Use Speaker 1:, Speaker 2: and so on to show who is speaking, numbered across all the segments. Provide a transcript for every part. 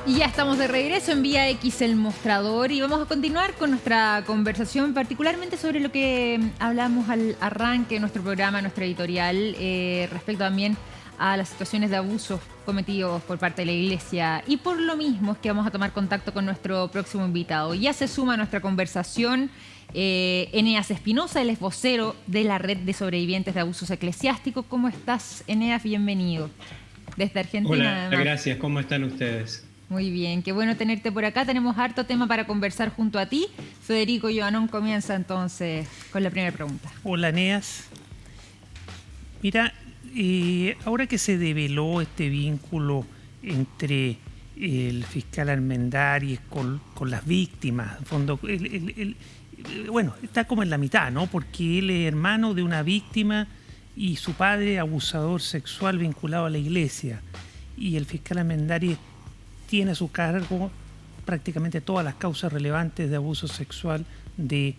Speaker 1: Y ya estamos de regreso en Vía X El Mostrador y vamos a continuar con nuestra conversación, particularmente sobre lo que hablamos al arranque de nuestro programa, nuestra editorial, respecto también a las situaciones de abusos cometidos por parte de la Iglesia. Y por lo mismo es que vamos a tomar contacto con nuestro próximo invitado. Ya se suma a nuestra conversación Eneas Espinosa, él es vocero de la Red de Sobrevivientes de Abusos Eclesiásticos. ¿Cómo estás, Eneas? Bienvenido. Desde Argentina,
Speaker 2: Hola,
Speaker 1: además.
Speaker 2: gracias. ¿Cómo están ustedes?
Speaker 1: Muy bien, qué bueno tenerte por acá. Tenemos harto tema para conversar junto a ti. Federico Joanón comienza entonces con la primera pregunta.
Speaker 3: Hola, Eneas. Mira, ahora que se develó este vínculo entre el fiscal Armendáriz con las víctimas, en fondo, bueno, está como en la mitad, ¿no? Porque él es hermano de una víctima y su padre abusador sexual vinculado a la Iglesia. Y el fiscal Armendáriz tiene a su cargo prácticamente todas las causas relevantes de abuso sexual de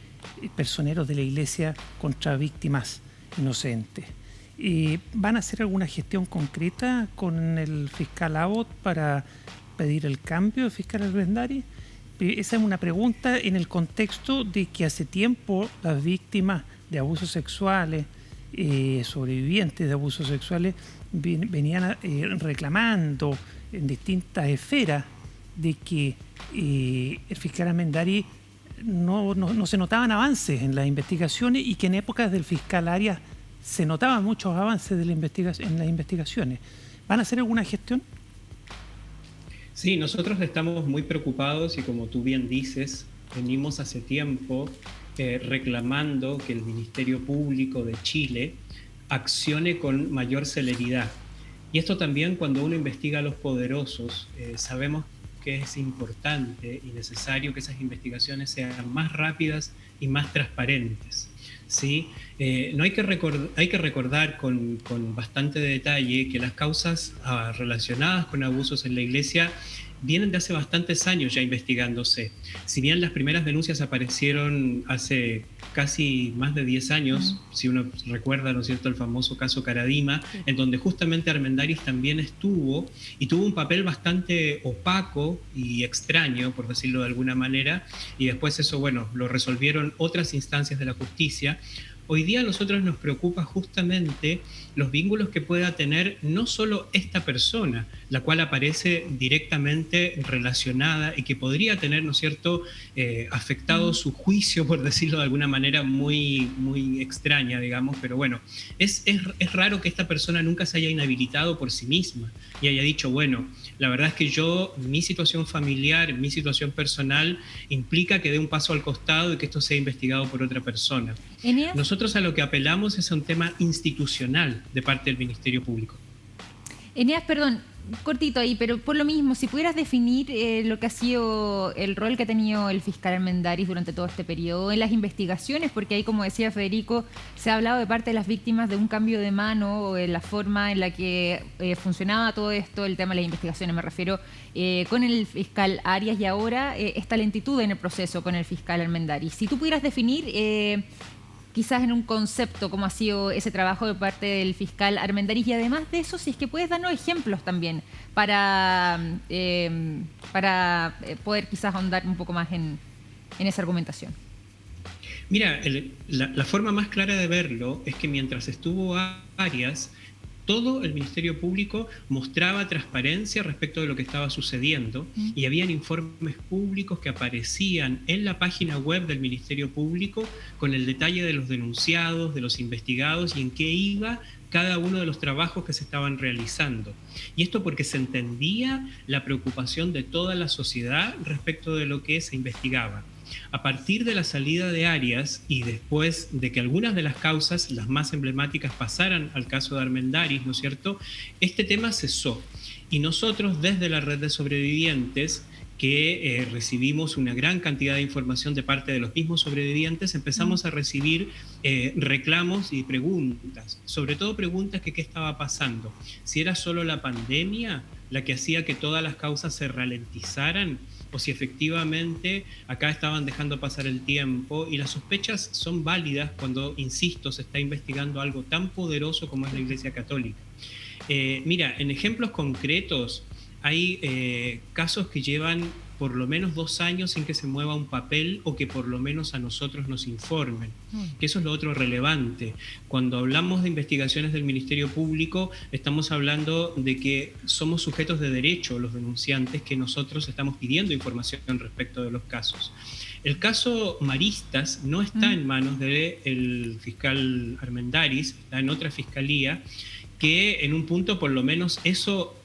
Speaker 3: personeros de la Iglesia contra víctimas inocentes. ¿Van a hacer alguna gestión concreta con el fiscal Abbott para pedir el cambio del fiscal Armendáriz? Esa es una pregunta en el contexto de que hace tiempo las víctimas de abusos sexuales, sobrevivientes de abusos sexuales, venían reclamando en distintas esferas de que el fiscal Armendáriz no se notaban avances en las investigaciones y que en épocas del fiscal Arias se notaban muchos avances de en las investigaciones. ¿Van a hacer alguna gestión?
Speaker 2: Sí, nosotros estamos muy preocupados y como tú bien dices, venimos hace tiempo reclamando que el Ministerio Público de Chile accione con mayor celeridad. Y esto también cuando uno investiga a los poderosos, sabemos que es importante y necesario que esas investigaciones sean más rápidas y más transparentes, ¿sí? No hay que recordar con bastante detalle que las causas relacionadas con abusos en la Iglesia vienen de hace bastantes años ya investigándose. Si bien las primeras denuncias aparecieron hace casi más de 10 años, si uno recuerda, ¿no es cierto?, el famoso caso Caradima, en donde justamente Armendáriz también estuvo y tuvo un papel bastante opaco y extraño, por decirlo de alguna manera, y después eso, bueno, lo resolvieron otras instancias de la justicia. Hoy día a nosotros nos preocupa justamente los vínculos que pueda tener no solo esta persona, la cual aparece directamente relacionada y que podría tener, ¿no es cierto?, afectado su juicio, por decirlo de alguna manera muy, muy extraña, digamos, pero bueno, es raro que esta persona nunca se haya inhabilitado por sí misma y haya dicho, bueno, la verdad es que mi situación familiar, mi situación personal implica que dé un paso al costado y que esto sea investigado por otra persona. Nosotros a lo que apelamos es a un tema institucional de parte del Ministerio Público.
Speaker 1: Eneas, perdón, cortito ahí, pero por lo mismo, si pudieras definir lo que ha sido el rol que ha tenido el fiscal Armendáriz durante todo este periodo en las investigaciones, porque ahí, como decía Federico, se ha hablado de parte de las víctimas de un cambio de mano o en la forma en la que funcionaba todo esto, el tema de las investigaciones, me refiero, con el fiscal Arias y ahora esta lentitud en el proceso con el fiscal Armendáriz. Si tú pudieras definir quizás en un concepto, cómo ha sido ese trabajo de parte del fiscal Armendáriz y además de eso, si es que puedes darnos ejemplos también para poder quizás ahondar un poco más en esa argumentación.
Speaker 2: Mira, la forma más clara de verlo es que mientras estuvo Arias, todo el Ministerio Público mostraba transparencia respecto de lo que estaba sucediendo y habían informes públicos que aparecían en la página web del Ministerio Público con el detalle de los denunciados, de los investigados y en qué iba cada uno de los trabajos que se estaban realizando. Y esto porque se entendía la preocupación de toda la sociedad respecto de lo que se investigaba. A partir de la salida de Arias y después de que algunas de las causas, las más emblemáticas, pasaran al caso de Armendáriz, ¿no es cierto?, este tema cesó. Y nosotros, desde la Red de Sobrevivientes, que recibimos una gran cantidad de información de parte de los mismos sobrevivientes, empezamos a recibir reclamos y preguntas, sobre todo preguntas que qué estaba pasando. Si era solo la pandemia la que hacía que todas las causas se ralentizaran, o si efectivamente acá estaban dejando pasar el tiempo, y las sospechas son válidas cuando, insisto, se está investigando algo tan poderoso como es la Iglesia Católica. Mira, en ejemplos concretos, hay casos que llevan por lo menos 2 años sin que se mueva un papel o que por lo menos a nosotros nos informen. Que eso es lo otro relevante. Cuando hablamos de investigaciones del Ministerio Público, estamos hablando de que somos sujetos de derecho, los denunciantes, que nosotros estamos pidiendo información respecto de los casos. El caso Maristas no está en manos del fiscal Armendáriz, está en otra fiscalía, que en un punto por lo menos eso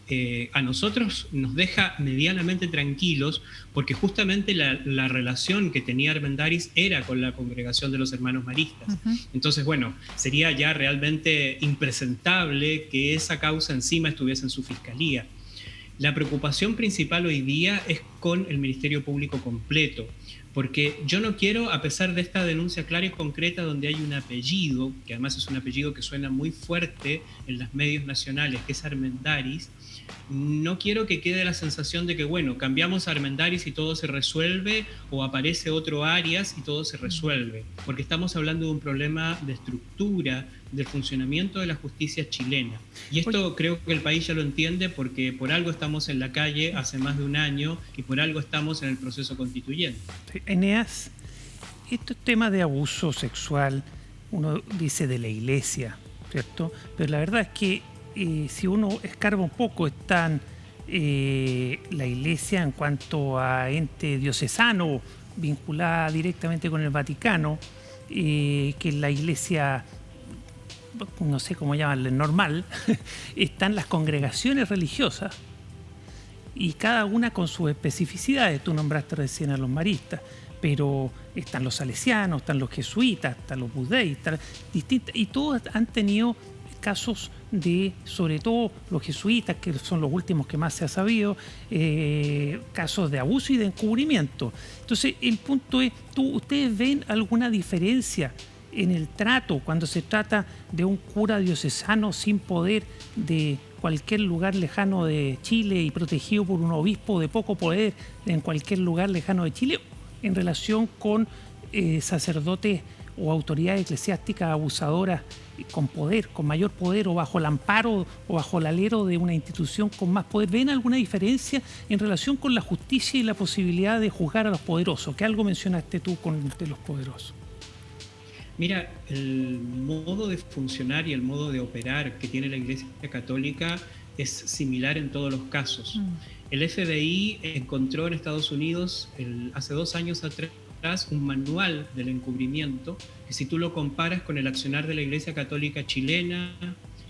Speaker 2: a nosotros nos deja medianamente tranquilos, porque justamente la relación que tenía Armendáriz era con la congregación de los hermanos maristas. Entonces, bueno, sería ya realmente impresentable que esa causa encima estuviese en su fiscalía. La preocupación principal hoy día es con el Ministerio Público completo, porque yo no quiero, a pesar de esta denuncia clara y concreta donde hay un apellido, que además es un apellido que suena muy fuerte en los medios nacionales, que es Armendáriz, no quiero que quede la sensación de que, bueno, cambiamos a Armendáriz y todo se resuelve, o aparece otro Arias y todo se resuelve, porque estamos hablando de un problema de estructura, del funcionamiento de la justicia chilena. Y esto creo que el país ya lo entiende, porque por algo estamos en la calle hace más de un año y por algo estamos en el proceso constituyente.
Speaker 3: Eneas, estos temas de abuso sexual, uno dice de la iglesia, ¿cierto? Pero la verdad es que si uno escarba un poco, están la iglesia en cuanto a ente diocesano vinculada directamente con el Vaticano, que es la iglesia, no sé cómo llamarle, normal. Están las congregaciones religiosas y cada una con sus especificidades. Tú nombraste recién a los maristas, pero están los salesianos, están los jesuitas, están los budistas, y todos han tenido casos de, sobre todo los jesuitas, que son los últimos que más se ha sabido, casos de abuso y de encubrimiento. Entonces, el punto es, ¿ustedes ven alguna diferencia en el trato cuando se trata de un cura diocesano sin poder de cualquier lugar lejano de Chile y protegido por un obispo de poco poder en cualquier lugar lejano de Chile, en relación con sacerdotes o autoridades eclesiásticas abusadoras con poder, con mayor poder, o bajo el amparo o bajo el alero de una institución con más poder? ¿Ven alguna diferencia en relación con la justicia y la posibilidad de juzgar a los poderosos? Que algo mencionaste tú con de los poderosos.
Speaker 2: Mira, el modo de funcionar y el modo de operar que tiene la Iglesia Católica es similar en todos los casos. El FBI encontró en Estados Unidos hace 2 años atrás un manual del encubrimiento, que si tú lo comparas con el accionar de la Iglesia Católica chilena,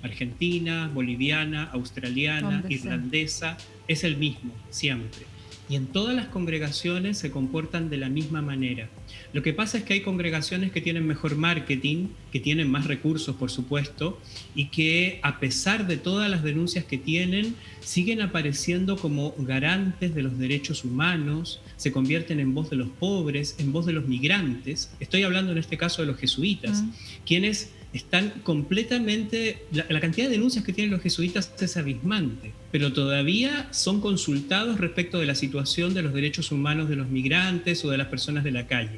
Speaker 2: argentina, boliviana, australiana, irlandesa, es el mismo, siempre. Y en todas las congregaciones se comportan de la misma manera. Lo que pasa es que hay congregaciones que tienen mejor marketing, que tienen más recursos, por supuesto, y que a pesar de todas las denuncias que tienen, siguen apareciendo como garantes de los derechos humanos, se convierten en voz de los pobres, en voz de los migrantes. Estoy hablando en este caso de los jesuitas, quienes están completamente... La cantidad de denuncias que tienen los jesuitas es abismante, pero todavía son consultados respecto de la situación de los derechos humanos de los migrantes o de las personas de la calle.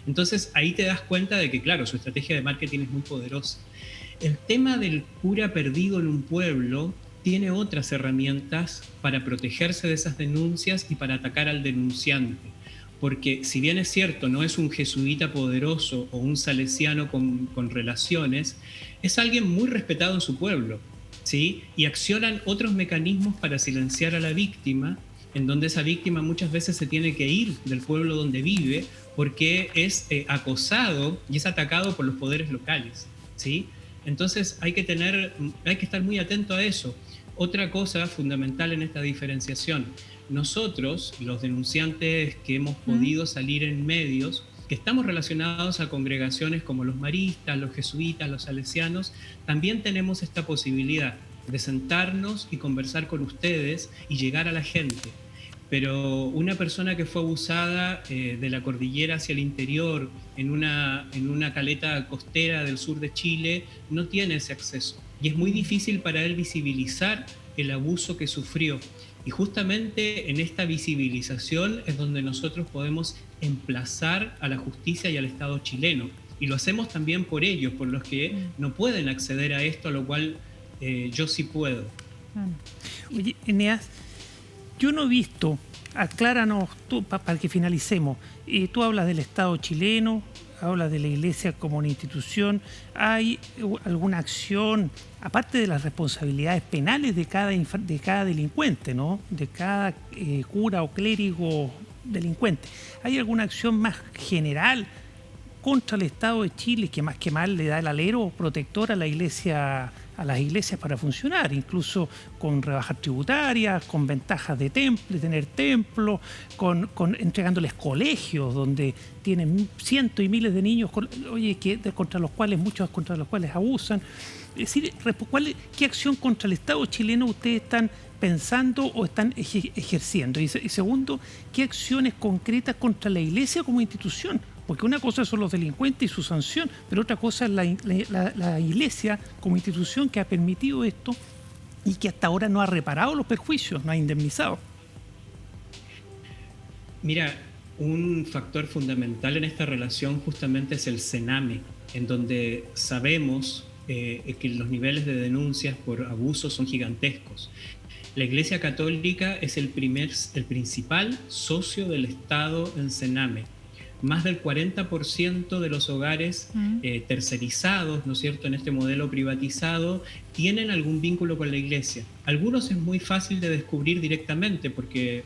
Speaker 2: Entonces ahí te das cuenta de que, claro, su estrategia de marketing es muy poderosa. El tema del cura perdido en un pueblo tiene otras herramientas para protegerse de esas denuncias y para atacar al denunciante. Porque si bien es cierto, no es un jesuita poderoso o un salesiano con relaciones, es alguien muy respetado en su pueblo, ¿sí? Y accionan otros mecanismos para silenciar a la víctima, en donde esa víctima muchas veces se tiene que ir del pueblo donde vive porque es acosado y es atacado por los poderes locales, ¿sí? Entonces hay que estar muy atento a eso. Otra cosa fundamental en esta diferenciación: nosotros, los denunciantes que hemos podido salir en medios, que estamos relacionados a congregaciones como los maristas, los jesuitas, los salesianos, también tenemos esta posibilidad de sentarnos y conversar con ustedes y llegar a la gente. Pero una persona que fue abusada de la cordillera hacia el interior, en una caleta costera del sur de Chile, no tiene ese acceso. Y es muy difícil para él visibilizar el abuso que sufrió. Y justamente en esta visibilización es donde nosotros podemos emplazar a la justicia y al Estado chileno. Y lo hacemos también por ellos, por los que no pueden acceder a esto, a lo cual yo sí puedo.
Speaker 3: Oye, Eneas, Yo no he visto, acláranos tú, para que finalicemos, tú hablas del Estado chileno, hablas de la Iglesia como una institución. ¿Hay alguna acción, aparte de las responsabilidades penales de cada delincuente, ¿no? De cada cura o clérigo delincuente? ¿Hay alguna acción más general contra el Estado de Chile que más que mal le da el alero protector a la Iglesia, a las iglesias para funcionar, incluso con rebajas tributarias, con ventajas de tener templos, con entregándoles colegios donde tienen cientos y miles de niños, muchos contra los cuales abusan? Es decir, ¿qué acción contra el Estado chileno ustedes están pensando o están ejerciendo? Y segundo, ¿qué acciones concretas contra la Iglesia como institución? Porque una cosa son los delincuentes y su sanción, pero otra cosa es la Iglesia como institución que ha permitido esto y que hasta ahora no ha reparado los perjuicios, no ha indemnizado.
Speaker 2: Mira, un factor fundamental en esta relación justamente es el Sename, en donde sabemos que los niveles de denuncias por abusos son gigantescos. La Iglesia Católica es el principal socio del Estado en Sename. Más del 40% de los hogares tercerizados, ¿no es cierto?, en este modelo privatizado, tienen algún vínculo con la Iglesia. Algunos es muy fácil de descubrir directamente porque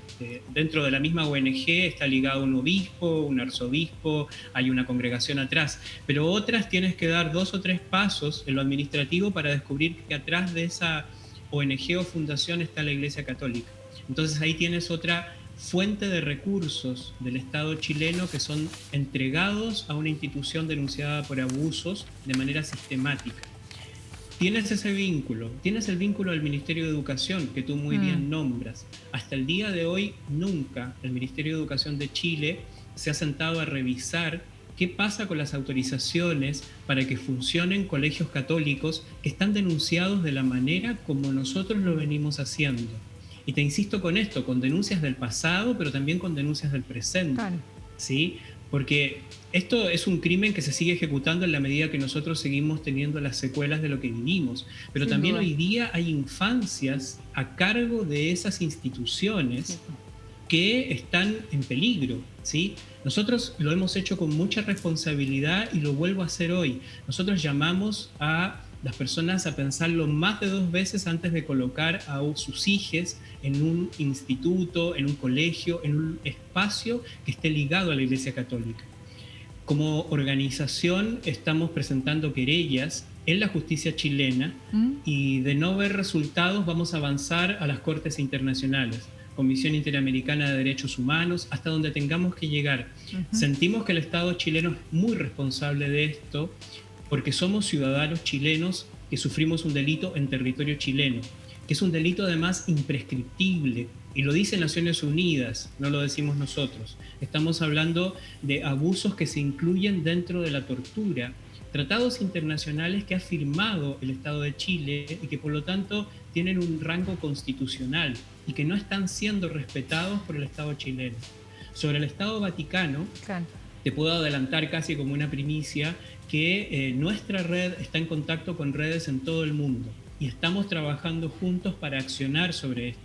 Speaker 2: dentro de la misma ONG está ligado un obispo, un arzobispo, hay una congregación atrás, pero otras tienes que dar 2 o 3 pasos en lo administrativo para descubrir que atrás de esa ONG o fundación está la Iglesia Católica. Entonces ahí tienes otra fuente de recursos del Estado chileno que son entregados a una institución denunciada por abusos de manera sistemática. Tienes ese vínculo, tienes el vínculo del Ministerio de Educación, que tú muy bien nombras. Hasta el día de hoy, nunca el Ministerio de Educación de Chile se ha sentado a revisar qué pasa con las autorizaciones para que funcionen colegios católicos que están denunciados de la manera como nosotros lo venimos haciendo. Y te insisto con esto, con denuncias del pasado, pero también con denuncias del presente. Claro. ¿Sí? Porque esto es un crimen que se sigue ejecutando en la medida que nosotros seguimos teniendo las secuelas de lo que vivimos. Pero sin también duda. Hoy día hay infancias a cargo de esas instituciones que están en peligro, ¿sí? Nosotros lo hemos hecho con mucha responsabilidad y lo vuelvo a hacer hoy. Nosotros llamamos a las personas a pensarlo más de 2 veces antes de colocar a sus hijos en un instituto, en un colegio, en un espacio que esté ligado a la Iglesia Católica. Como organización estamos presentando querellas en la justicia chilena y de no ver resultados vamos a avanzar a las cortes internacionales, Comisión Interamericana de Derechos Humanos, hasta donde tengamos que llegar. Sentimos que el Estado chileno es muy responsable de esto, porque somos ciudadanos chilenos que sufrimos un delito en territorio chileno, que es un delito además imprescriptible, y lo dice Naciones Unidas, no lo decimos nosotros. Estamos hablando de abusos que se incluyen dentro de la tortura, tratados internacionales que ha firmado el Estado de Chile y que por lo tanto tienen un rango constitucional y que no están siendo respetados por el Estado chileno. Sobre el Estado Vaticano, claro, te puedo adelantar casi como una primicia que nuestra red está en contacto con redes en todo el mundo y estamos trabajando juntos para accionar sobre esto.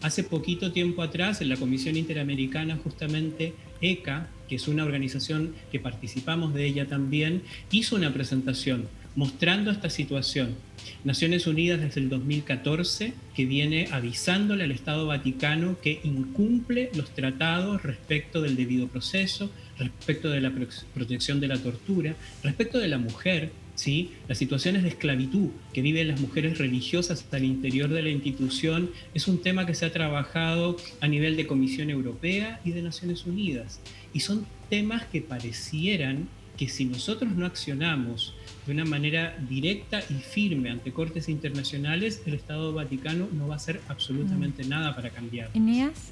Speaker 2: Hace poquito tiempo atrás, en la Comisión Interamericana, justamente ECA, que es una organización que participamos de ella también, hizo una presentación mostrando esta situación. Naciones Unidas desde el 2014 que viene avisándole al Estado Vaticano que incumple los tratados respecto del debido proceso, respecto de la protección de la tortura, respecto de la mujer, ¿sí? Las situaciones de esclavitud que viven las mujeres religiosas al interior de la institución es un tema que se ha trabajado a nivel de Comisión Europea y de Naciones Unidas. Y son temas que parecieran que si nosotros no accionamos de una manera directa y firme ante cortes internacionales, el Estado Vaticano no va a hacer absolutamente nada para cambiar.
Speaker 1: Eneas,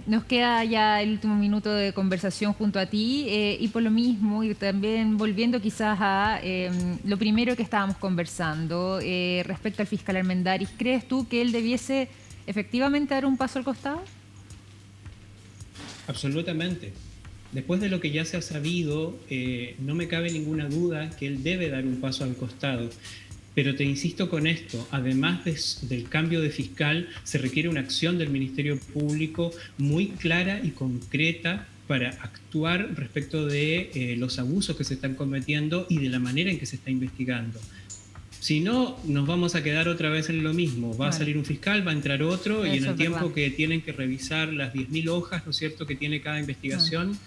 Speaker 1: nos queda ya el último minuto de conversación junto a ti y por lo mismo, y también volviendo quizás a lo primero que estábamos conversando respecto al fiscal Armendáriz, ¿crees tú que él debiese efectivamente dar un paso al costado?
Speaker 2: Absolutamente. Después de lo que ya se ha sabido, no me cabe ninguna duda que él debe dar un paso al costado. Pero te insisto con esto, además del cambio de fiscal, se requiere una acción del Ministerio Público muy clara y concreta para actuar respecto de los abusos que se están cometiendo y de la manera en que se está investigando. Si no, nos vamos a quedar otra vez en lo mismo. Va a salir un fiscal, va a entrar otro, y en el tiempo que tienen que revisar las 10.000 hojas, ¿no es cierto?, que tiene cada investigación,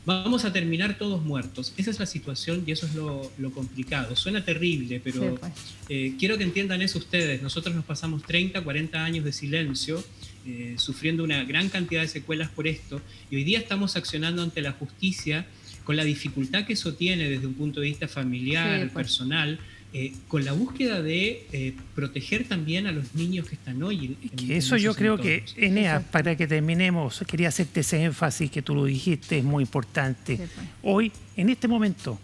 Speaker 2: vamos a terminar todos muertos. Esa es la situación y eso es lo complicado. Suena terrible, pero quiero que entiendan eso ustedes. Nosotros nos pasamos 30, 40 años de silencio, sufriendo una gran cantidad de secuelas por esto, y hoy día estamos accionando ante la justicia con la dificultad que eso tiene desde un punto de vista familiar, personal, con la búsqueda de proteger también a los niños que están hoy.
Speaker 3: Eso yo creo que, Eneas, para que terminemos, quería hacerte ese énfasis que tú lo dijiste, es muy importante. Hoy, en este momento,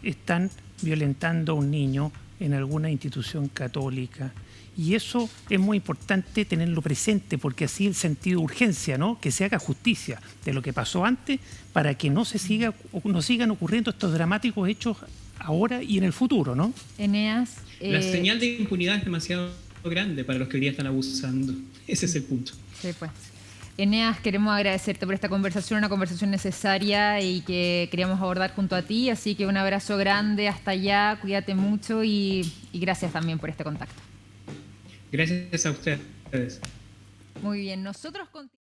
Speaker 3: están violentando a un niño en alguna institución católica. Y eso es muy importante tenerlo presente, porque así el sentido de urgencia, ¿no?, que se haga justicia de lo que pasó antes para que no sigan ocurriendo estos dramáticos hechos ahora y en el futuro, ¿no?
Speaker 1: Eneas,
Speaker 2: la señal de impunidad es demasiado grande para los que hoy día están abusando. Ese es el punto.
Speaker 1: Sí, pues. Eneas, queremos agradecerte por esta conversación, una conversación necesaria y que queríamos abordar junto a ti, así que un abrazo grande hasta allá, cuídate mucho y gracias también por este contacto.
Speaker 2: Gracias a ustedes.
Speaker 1: Muy bien, nosotros continuamos.